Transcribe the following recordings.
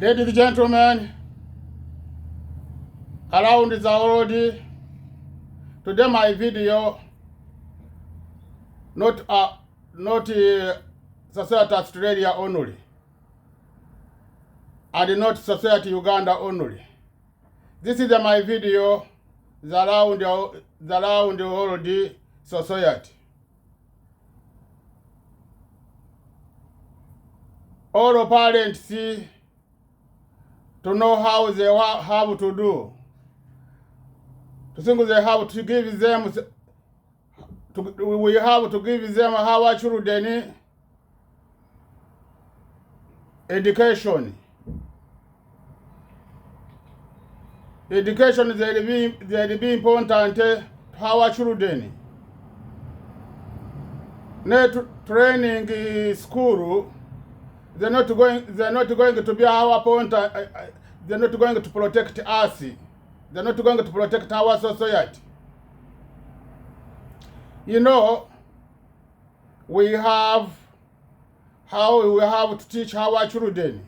Ladies and gentlemen, around the world, today my video not Society Australia only, and not Society Uganda only. This is my video around the world society. All parents see to know how they have to do. To think they have to give them, we have to give them our children education. Education will be important to our children. Net training school. They're not going to be our point. They're not going to protect us. They're not going to protect our society. You know, we have to teach our children,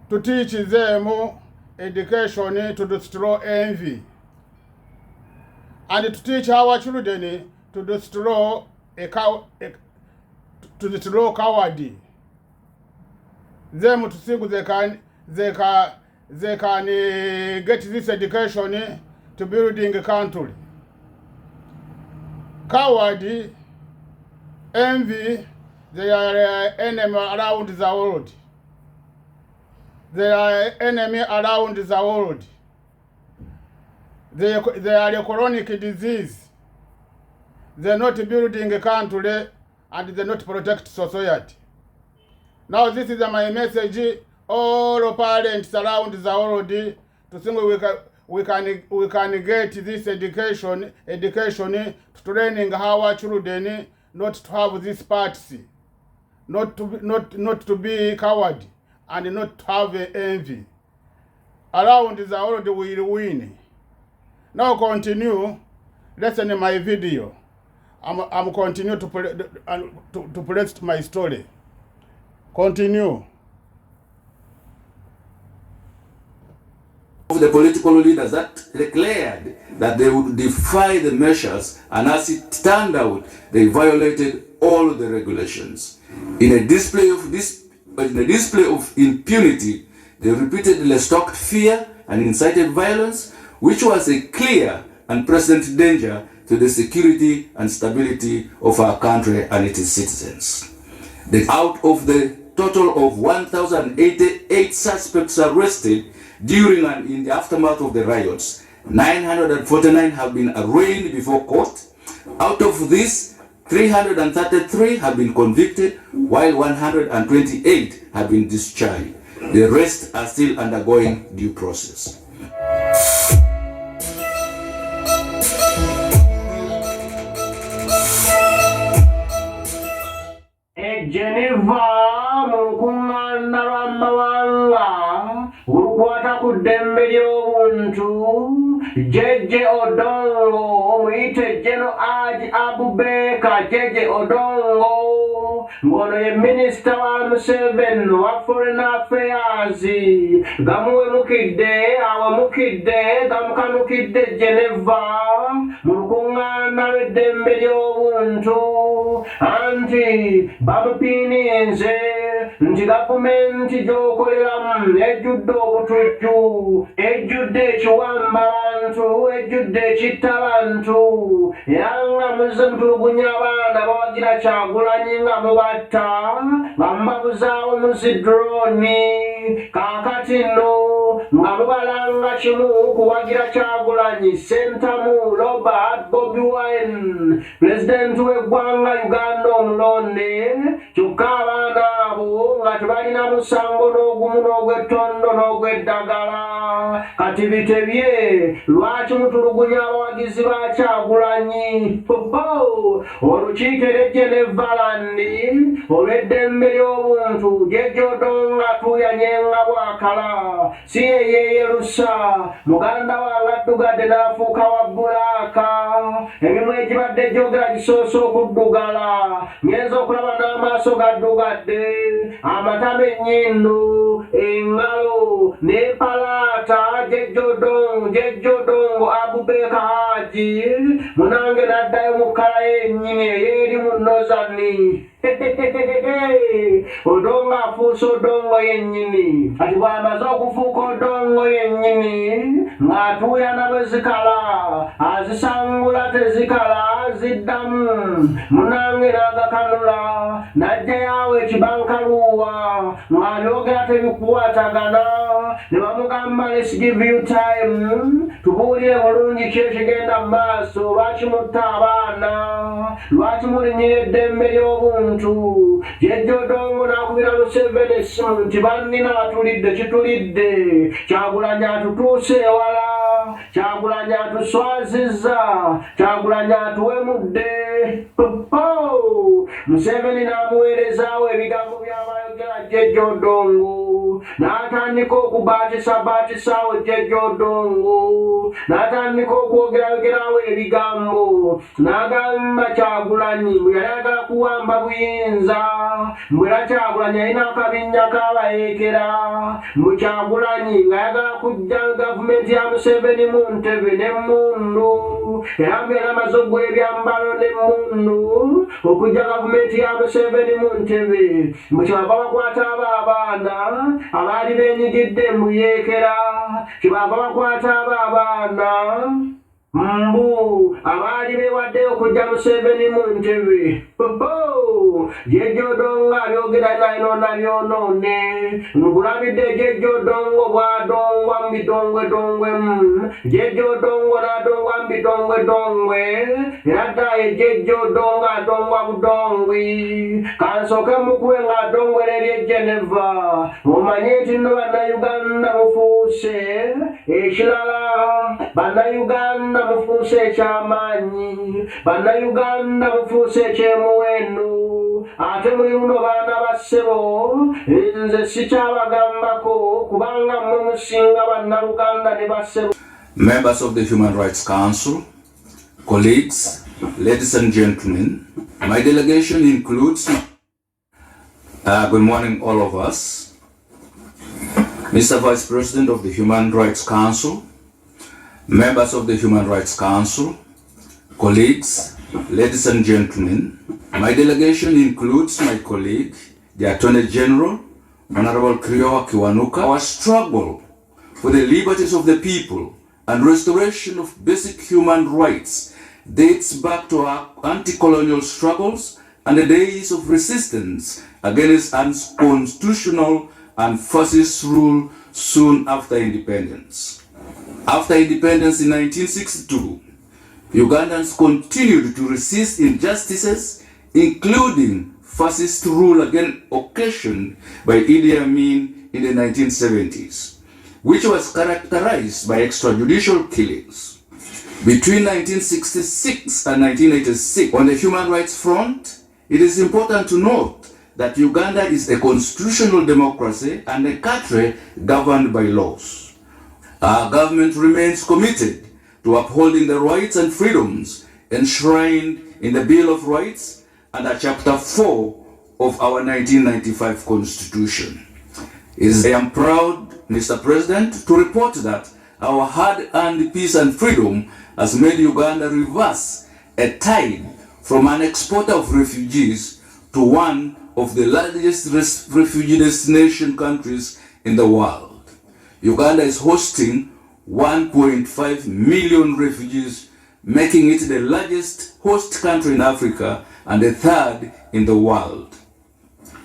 to teach them education to destroy envy, and to teach our children to destroy cowardly. Them to think they can get this education to building a country. Cowardly, envy, they are enemy around the world. They are enemy around the world. They are a chronic disease. They are not building a country, and they not protect society. Now this is my message, all parents around the world, to think we can get this education training our children not to have this parts, not to be coward, and not to have envy. Around the world we will win. Now continue, listen to my video. I'm continue to present my story. Continue. Of the political leaders that declared that they would defy the measures, and as it turned out, they violated all the regulations. In a display of impunity, they repeatedly stoked fear and incited violence, which was a clear and present danger to the security and stability of our country and its citizens. Out of the total of 1,088 suspects arrested during and in the aftermath of the riots, 949 have been arraigned before court. Out of this, 333 have been convicted, while 128 have been discharged. The rest are still undergoing due process. Geneva mukumanda ramawanga urukwata kudembe ly'obuntu Jeje Odongo mwite Jeno Aji Abubeka Jeje Odongo ngono ye minister wa Museveni wa foreign affairs gamuwe mukidde gamukanukidde Geneva murukungana lw'eddembe ly'obuntu anti bamupininze nti gavumenti gy'okoleramu ejjudde obutujju, ejjudde ekiwamba abantu, ejjudde ekitta abantu, era nga muzze mutulugunya abaana bawagira Kyagulanyi nga mubatta bamubabuzaawo mu zidrooni. Kaakati nno nga mubalanga kimu kuwagira Kyagulanyi Ssentamu Robert Bobi Wine, pulezidenti w'eggwanga Uganda omulonde, kyokka abaana abo nga tebalina musango n'ogumu n'ogw'ettondo n'ogw'eddagala. kati bitebye lwaki mutulugunya abawagizi ba Kyagulanyi. Olukiiko ery'Egenevalandi olw'eddembe ly'obuntu Jejje Odongo atuuyanyenga bwakala si yeyeerusa muganda wange addugadde n'afuuka wa bbulaaka emimu egibadde gyogera gisoose okuddugala ngenza okulaba n'amaaso gaddugadde amatama ennyindo engalo n'empalaata Jejje Odongo Abubeeka Haji munange n'addayo mu kkala yennyini eyeeri mu nozani. Odongo afuuse Odongo yennyini kati bw'amaze okufuuka Odongo yennyini ng'atuuyana bwe zikala azisangula tezikala ziddamu munange n'agakanula n'ajjayo ekibankaluwa ng'abyogera tebikukwatagana ne bamugamba let's give you time tubuulire bulungi ki ekigenda mu maaso lwaki mutta abaana lwaki mulinyira eddembe ly'obuntu. Jejje Odongo n'akubira Museveni essimu nti bannina batulidde kitulidde Kyagulanyi atutuuse ewala Kyagulanyi atuswazizza Kyagulanyi atuwemudde. Museveni n'amuweerezaawo ebigambo by'abayogera Jejje Odongo n'atandika okubaatisabaatisawo Jejje Odongo n'atandika okwogerayogerawo ebigambo n'agamba Kyagulanyi bwe yali agala kuwamba buyinza mbwera Kyagulanyi alina akabinja k'abayeekera mu Kyagulanyi ng'ayagala kujja gavumenti ya Museveni mu ntebe n'emmundu era mbeera amaze okugula ebyambalo n'emmundu okujja gavumenti ya Museveni mu ntebe mu kyebava bakwata abo abaana abaali beenyigidde mu yeekera kyebava bakwata abo abaana mbu abaali beewaddeyo okujja Museveni mu ntebe. Jejje Odongo abyogera nayinoona byonoone ngulabidde Jejje Odongo bw'adongwa mu bidongwedongwemu Jejje Odongo n'adongwa mu bidongwedongwe era ddaaye Jejje Odongo adongwa budongwi kansooke mukube ng'adongwera ery'e Geneva omanye nti nno bannayuganda mufuuse ekirala bannayuganda mufuuse ekyamaanyi bannayuganda mufuuse ekyemuwendo ate muli luno baana ba ssebo nze sikyabagambako kubanga mmwe musinga bannaluganda ne ba ssebo. Members of the Human Rights Council, colleagues, ladies and gentlemen, my delegation includes good morning all of us, Mr. Vice President of the Human Rights Council, members of the Human Rights Council, colleagues, ladies and gentlemen, my delegation includes my colleague, the Attorney General, Honorable Kyowa Kiwanuka. Our struggle for the liberties of the people and restoration of basic human rights dates back to our anti-colonial struggles and the days of resistance against unconstitutional and fascist rule soon after independence. After independence in 1962, Ugandans continued to resist injustices, including fascist rule again occasioned by Idi Amin in the 1970s, which was characterized by extrajudicial killings. Between 1966 and 1986, on the human rights front, it is important to note that Uganda is a constitutional democracy and a country governed by laws. Our government remains committed to upholding the rights and freedoms enshrined in the Bill of Rights under Chapter 4 of our 1995 Constitution. I am proud, Mr. President, to report that our hard-earned peace and freedom has made Uganda reverse a tide from an exporter of refugees to one of the largest refugee destination countries in the world. Uganda is hosting 1.5 million refugees, making it the largest host country in Africa and the third in the world.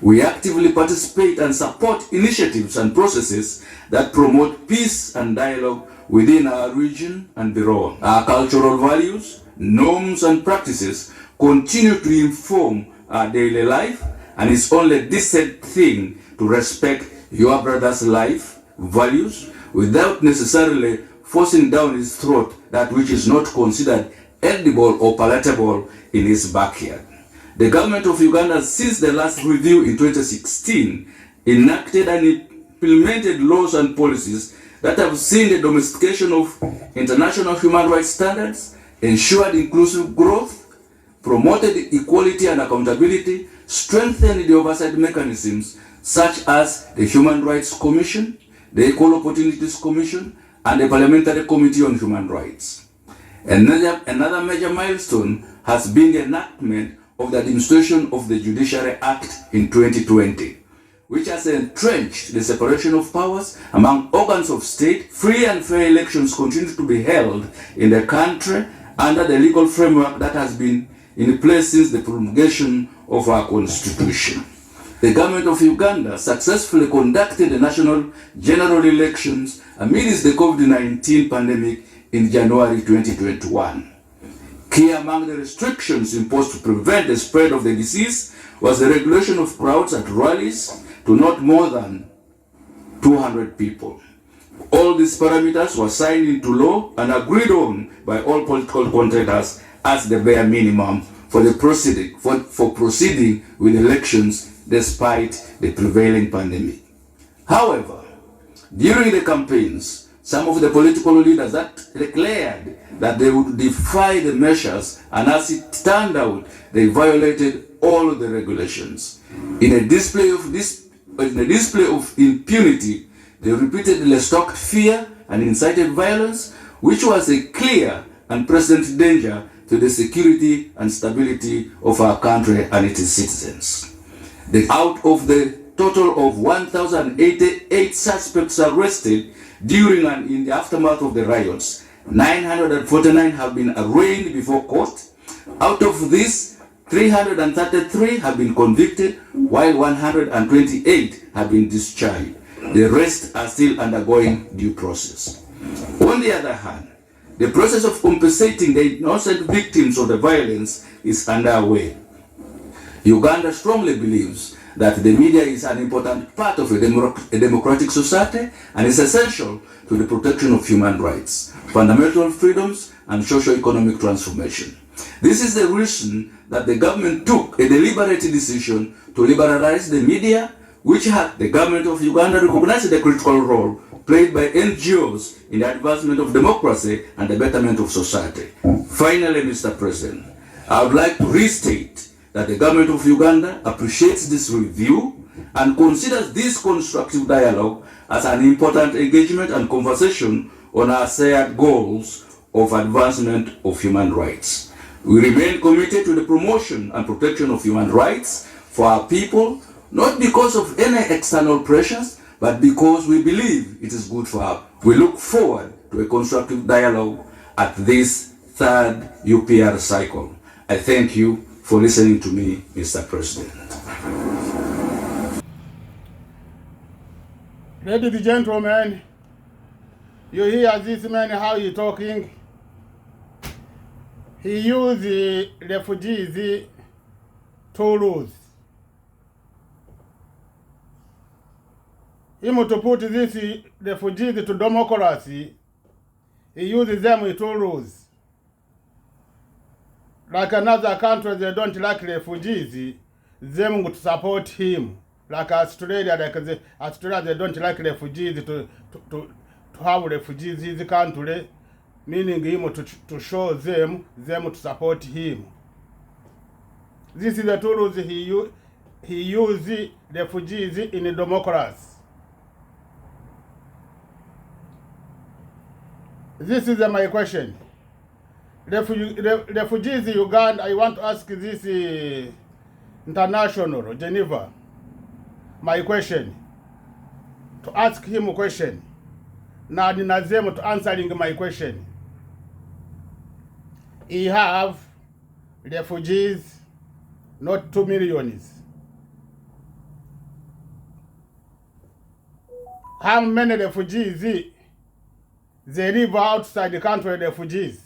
We actively participate and support initiatives and processes that promote peace and dialogue within our region and beyond. Our cultural values, norms and practices continue to inform our daily life, and it's only a decent thing to respect your brother's life, values, without necessarily forcing down his throat that which is not considered edible or palatable in his backyard. The government of Uganda, since the last review in 2016, enacted and implemented laws and policies that have seen the domestication of international human rights standards, ensured inclusive growth, promoted equality and accountability, strengthened the oversight mechanisms such as the Human Rights Commission, the Equal Opportunities Commission, and the Parliamentary Committee on Human Rights. Another major milestone has been the enactment of the Administration of the Judiciary Act in 2020, which has entrenched the separation of powers among organs of state. Free and fair elections continue to be held in the country under the legal framework that has been in place since the promulgation of our constitution. The government of Uganda successfully conducted the national general elections amidst the COVID-19 pandemic in January 2021. Key among the restrictions imposed to prevent the spread of the disease was the regulation of crowds at rallies to not more than 200 people. All these parameters were signed into law and agreed on by all political contenders as the bare minimum for proceeding with elections despite the prevailing pandemic. However, during the campaigns, some of the political leaders that declared that they would defy the measures, and as it turned out, they violated all the regulations. In a display of impunity, they repeatedly stoked fear and incited violence, which was a clear and present danger to the security and stability of our country and its citizens. Out of the total of 1,088 suspects arrested during and in the aftermath of the riots, 949 have been arraigned before court. Out of these, 333 have been convicted, while 128 have been discharged. The rest are still undergoing due process. On the other hand, the process of compensating the innocent victims of the violence is underway. Uganda strongly believes that the media is an important part of a democratic society and is essential to the protection of human rights, fundamental freedoms, and socio-economic transformation. This is the reason that the government took a deliberate decision to liberalize the media, which had the government of Uganda recognized the critical role played by NGOs in the advancement of democracy and the betterment of society. Finally, Mr. President, I would like to restate that the government of Uganda appreciates this review and considers this constructive dialogue as an important engagement and conversation on our shared goals of advancement of human rights. We remain committed to the promotion and protection of human rights for our people, not because of any external pressures, but because we believe it is good for us. We look forward to a constructive dialogue at this third UPR cycle. I thank you for listening to me, Mr. President. Ladies and gentlemen, you hear this man how he talking. He used the refugees tools. Him to put these refugees to democracy, he uses them with tools. Like another country, they don't like refugees, them would support him. Like Australia, they don't like refugees to have refugees in the country, meaning him to show them to support him. This is the tools he uses refugees in a democracy. This is my question. Refugees in Uganda, I want to ask this international, Geneva, my question. To ask him a question. Now Nazem to answering my question. He have refugees, not 2 million. How many refugees they live outside the country, refugees?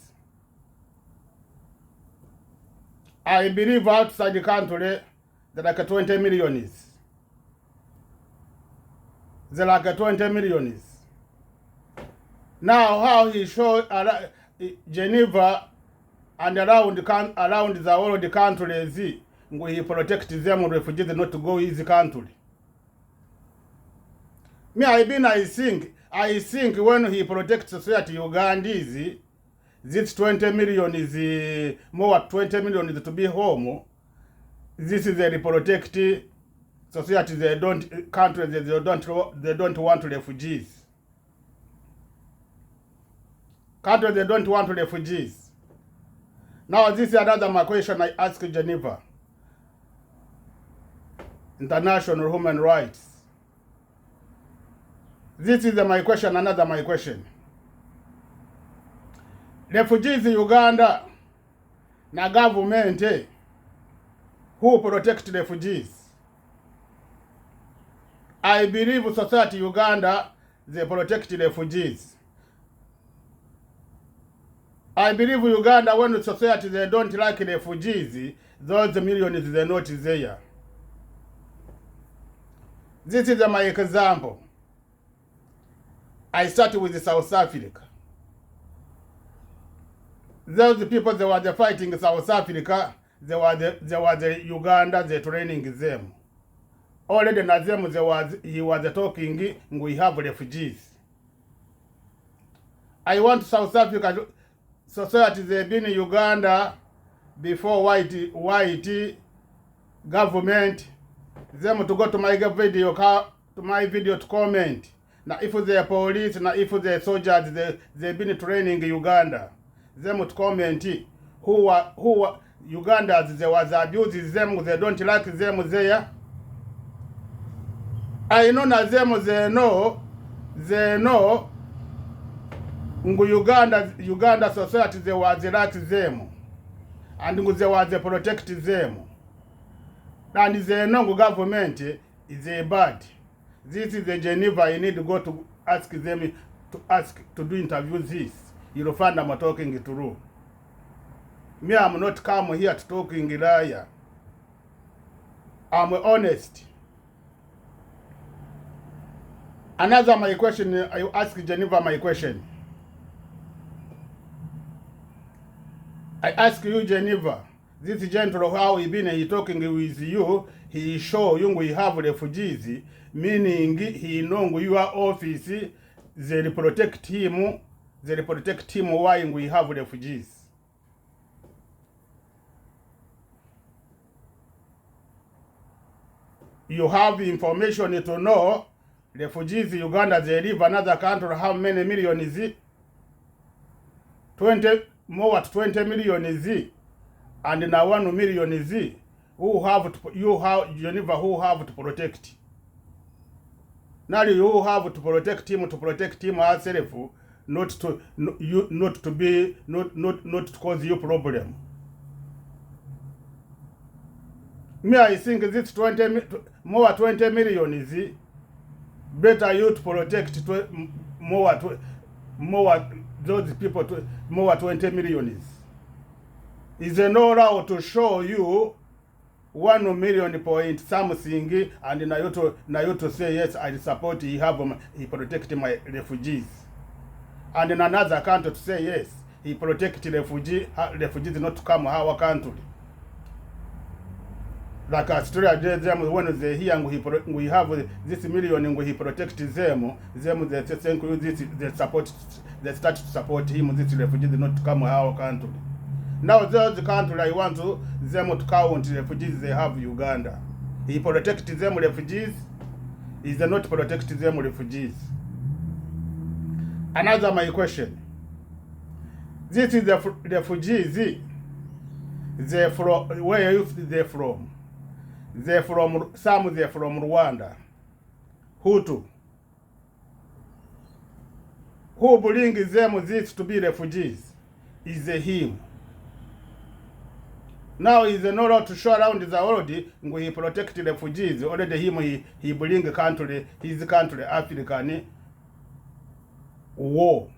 I believe outside the country, there are like 20 million. There are like 20 million. Now how he showed Geneva and around the world countries, he protect them refugees not to go his country. Me, I think when he protects society Ugandese, this 20 million is more 20 million is to be home. This is a protect society. They don't countries. They don't want refugees. Countries they don't want refugees. Now this is another my question I ask Geneva. International human rights. This is my question, another my question. Refugees in Uganda, na government who protect refugees. I believe society Uganda, they protect refugees. I believe Uganda, when society they don't like refugees, those millions they not there. This is my example. I started with South Africa. Those people they were fighting South Africa, they were the Uganda, they training them. Already na them he was talking, we have refugees. I want South Africa society they been in Uganda before white government them to go to my video to comment. Now if they police, now if they soldiers they been training Uganda, them to comment who Ugandans they was abusing them, they don't like them there. I know na them they know Uganda society they was like them and they was protect them. And they know government is a bad. This is the Geneva. You need to go to ask them to do interviews. This you'll find I'm talking true. Me, I'm not come here to talking liar. I'm honest. Another my question. I ask Geneva my question. I ask you, Geneva. This gentleman, how he talking with you, he show you we have refugees, meaning he know your office, they protect him why we have refugees. You have information to know refugees in Uganda, they live another country, how many million is it? 20 million is it? And now 1 million is it? Geneva who have to protect. Now you have to protect him herself, not to cause you problem. Me, I think this 20 million is it? Better you to protect more those people to more 20 million is a know-how to show you 1 million point something, and now you to say yes, I support he protect my refugees, and in another country to say yes, he protect refugees not to come our country. Like Australia, them when they here we have this million and he protect them they think they start to support him, this refugees not to come our country. Now those country I want them to count refugees they have Uganda. He protect them refugees, is not protect them refugees. Another my question. This is the refugees. They from where they from? They're from Rwanda. Hutu. Who brings them this to be refugees is him. Now is an order to show around the world he protect refugees. Already him he bring his country African war.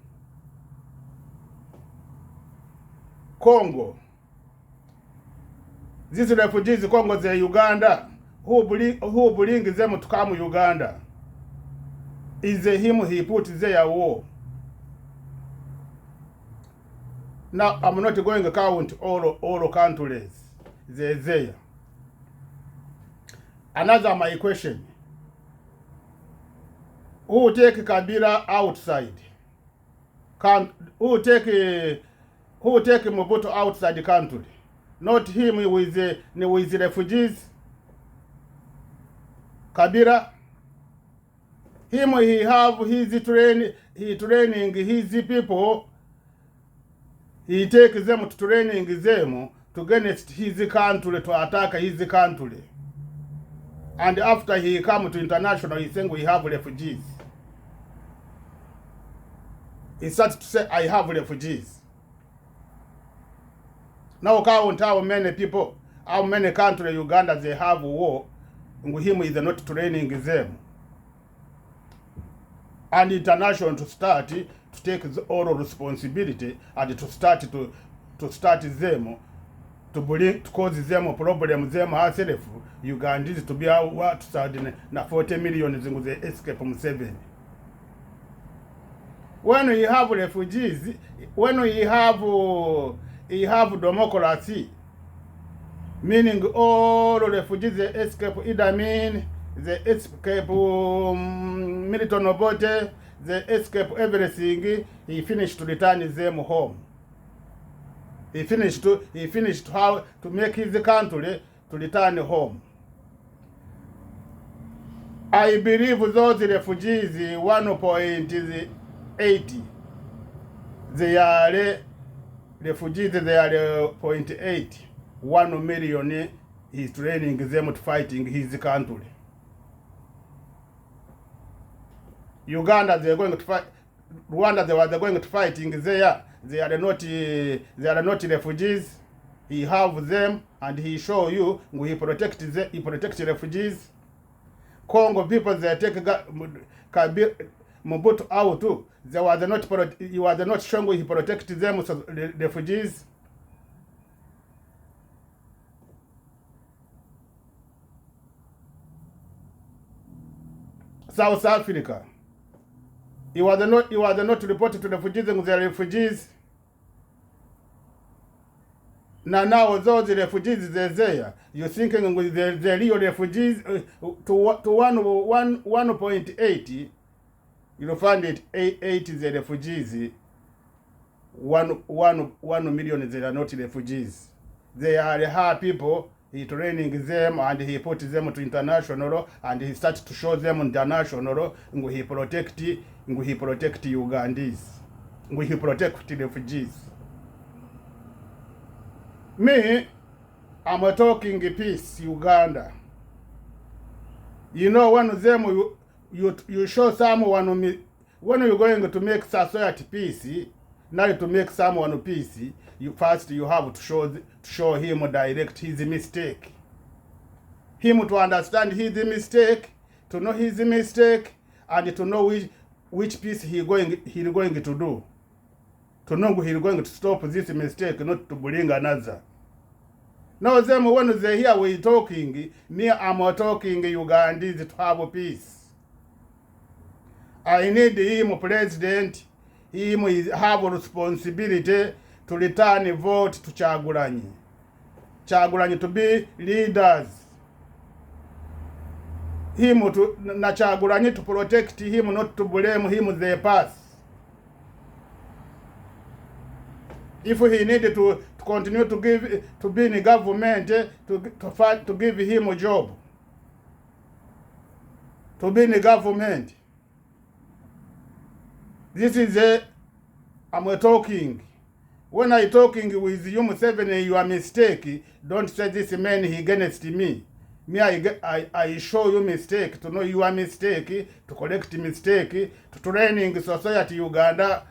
Congo. These refugees Congo they Uganda. Who bring them to come Uganda? Is him he put there war. Now, I'm not going to count all countries. They're there. Another my question. Who take Kabila outside? Who take Mobutu outside the country? Not him with the refugees. Kabila. Him, he have his training his people. He take them to training them to against his country, to attack his country. And after he come to international, he saying we have refugees. He started to say, I have refugees. Now count how many people, how many countries Uganda they have war, and him is not training them. And international to start to take the all responsibility and to start them to bring, to cause them problem them herself. Ugandans to be what na 40 million zingu they escape from 7. When you have refugees, when you have democracy, meaning all refugees they escape, either mean they escape Milton Obote, they escape everything. He finished to return them home. He finished how to make his country to return home. I believe those refugees 1.80. They are refugees. They are 0.8. 1 million is training them to fighting his country. Uganda, they are going to fight. Rwanda, they are going to fighting there. They are not refugees. He have them and he show you he protect refugees. Congo people, they take Mobutu out too. He was not showing he protect them, so refugees. South Africa. He was not reported to refugees and the refugees. Now those refugees they're there. You're thinking with the real refugees to 1.80. You'll find it 8 is the refugees. 1 million they are not refugees. They are hard people. He training them and he put them to international and he starts to show them international. He protect Ugandese. He protect refugees. Me, I'm talking peace, Uganda. You know, one of them you show someone when you're going to make society peace. Now to make someone peace, you have to show him direct his mistake. Him to understand his mistake, to know his mistake, and to know which piece he's going to do. To know he's going to stop this mistake, not to bring another. Now them when they hear we talking, me I'm talking Ugandese to have peace. I need him president. Him have a responsibility to return a vote to Kyagulanyi. Kyagulanyi to be leaders. Him to Kyagulanyi to protect him, not to blame him their past. If he needed to continue to be in the government, to give him a job. To be in the government. This is I'm talking. When I talking with you, Museveni, you are mistake. Don't say this man he against me. Me, I show you mistake, to know you are mistake, to correct mistake, to training society Uganda,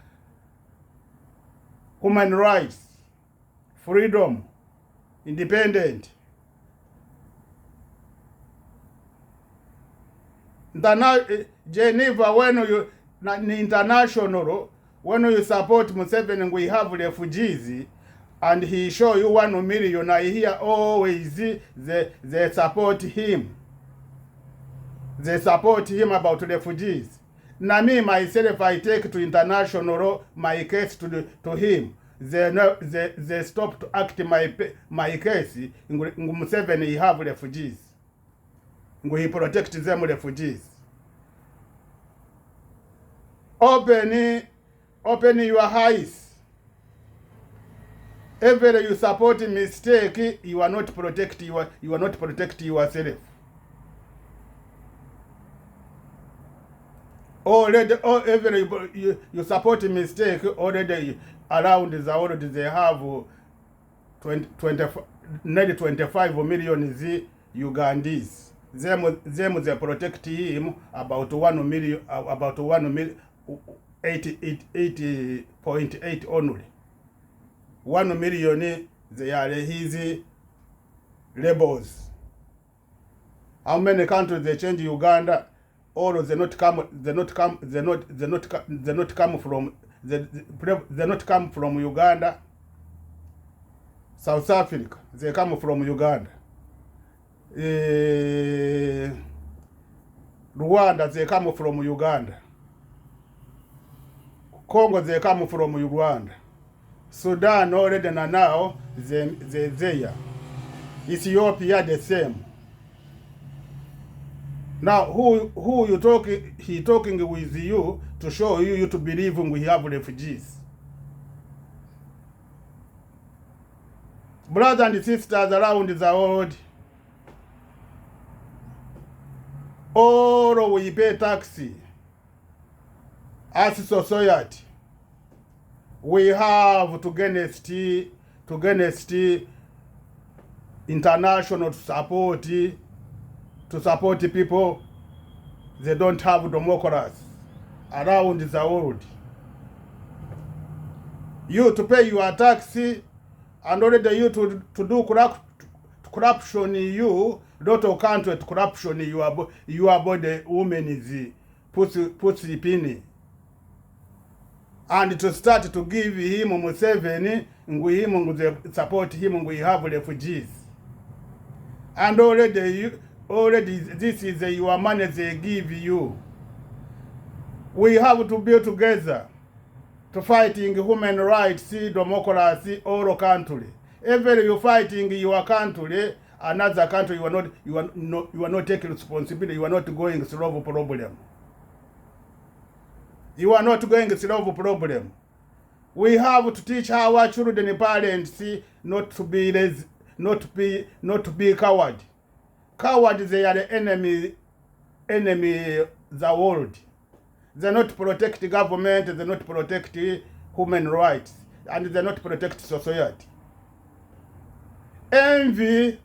human rights, freedom, independent. Geneva, when you international, when you support Museveni, we have refugees, and he show you 1 million. I hear always they support him. They support him about refugees. Now me myself, I take to international my case to him. they stop to act my case. Ngu Museveni he have refugees. Ngu he protect them refugees. Open your eyes. Every you support mistake, you are not protect yourself. Already, every you support mistake already around the world. They have 25 million Ugandese. Them they protect him about 1 million, about 80.8 only. 1 million they are his rebels. How many countries they change Uganda? Or they not come from Uganda. South Africa, they come from Uganda. Rwanda, they come from Uganda. Congo, they come from Uganda. Sudan already now they there. Ethiopia the same. Now who you talking? He talking with you to show you to believe we have refugees. Brothers and sisters around the world, all we pay taxi as a society. We have to gain international support to support people. They don't have democracy around the world. You to pay your taxi and already you to do corruption. You lot of country corruption. You about the women is puts the penny. And to start to give him Museveni, we support him, we have refugees. And already this is your money they give you. We have to be together to fighting human rights, democracy, all country. Every you fighting your country, another country you are not taking responsibility. You are not going to solve a problem. You are not going to solve a problem. We have to teach our children and parents not to be lazy, not to be coward. Cowards, they are the enemy the world. They not protect the government, they not protect human rights, and they not protect society. Envy,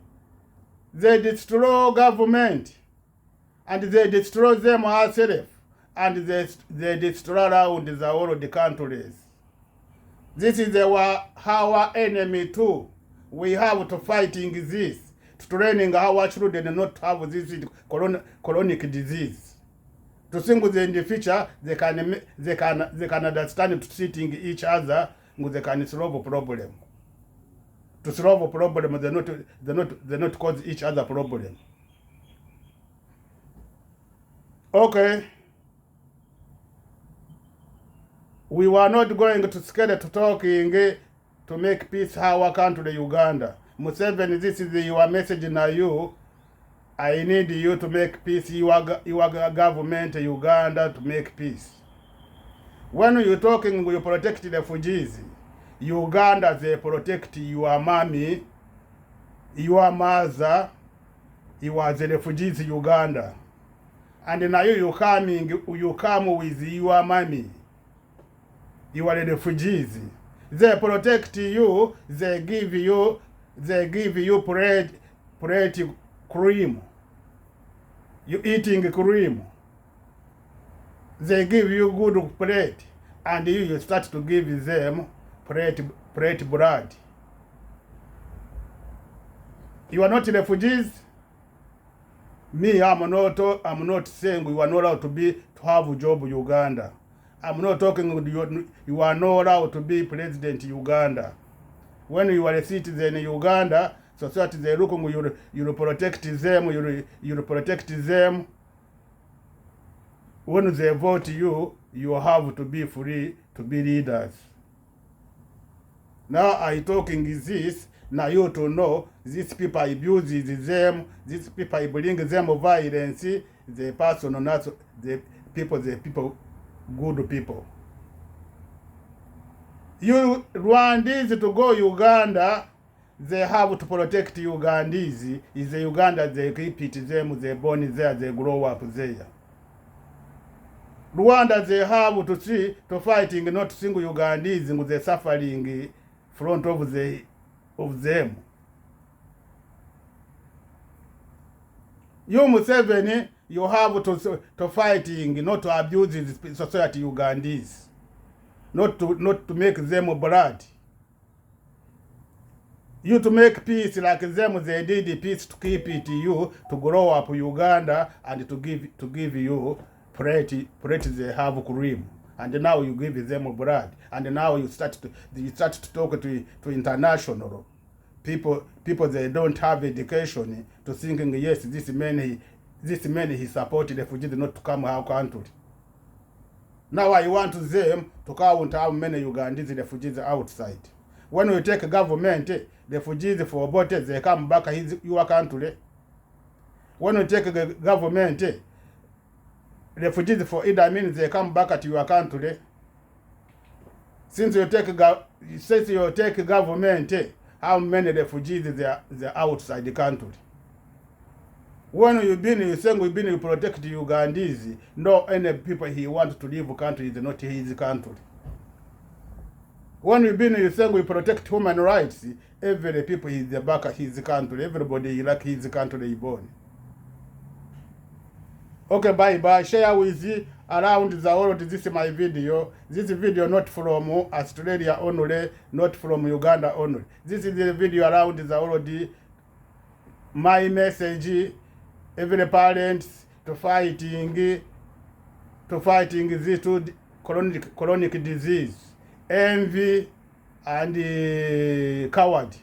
they destroy government, and they destroy them ourselves, and they destroy around the world the countries. This is our enemy too. We have to fighting this, training our children not to have this chronic disease. To think in the future they can understand to sitting each other, they can solve a problem. To solve a problem, they not cause each other problem. Okay. We were not going to scale to talking to make peace our country Uganda. Museveni, this is your message now. I need you to make peace. Your government Uganda to make peace. When you're talking, you protect the refugees. Uganda, they protect your mommy, your mother. You are the refugees Uganda, and now you come with your mommy. You are the refugees. They protect you. They give you bread, cream. You eating cream. They give you good bread, and you start to give them bread blood. You are not refugees. Me, I'm not saying we are not allowed to have a job in Uganda. I'm not talking with you are not allowed to be president in Uganda. When you are a citizen in Uganda, society they look you protect them, you protect them. When they vote you have to be free to be leaders. Now I talking this, now you to know these people abuse them, these people bring them violence, the person not the people good people. You Rwandese to go Uganda, they have to protect Ugandese. Is the Uganda they keep it them, they born there, they grow up there. Rwanda they have to see to fighting not single Ugandese with the suffering front of them. You Museveni, you have to fighting not to abuse the society Ugandese, not to make them blood. You to make peace like them they did the peace to keep it you to grow up Uganda and to give you plenty they have cream, and now you give them blood, and now you start to talk to international people they don't have education to thinking yes this man he supported refugees not to come our country. Now I want them to count how many Ugandese refugees outside. When we take government refugees for boat they come back your country. When we take government refugees for either means they come back at your country. Since you take government, how many refugees they are outside the country? When you saying we've been to protect Ugandese, no any people he wants to leave country is not his country. When you saying we protect human rights, every people is the back of his country, everybody like his country he born. Okay, bye. Share with you around the world. This is my video. This video not from Australia only, not from Uganda only. This is the video around the world. My message, every parent to fighting this two chronic disease, envy and coward.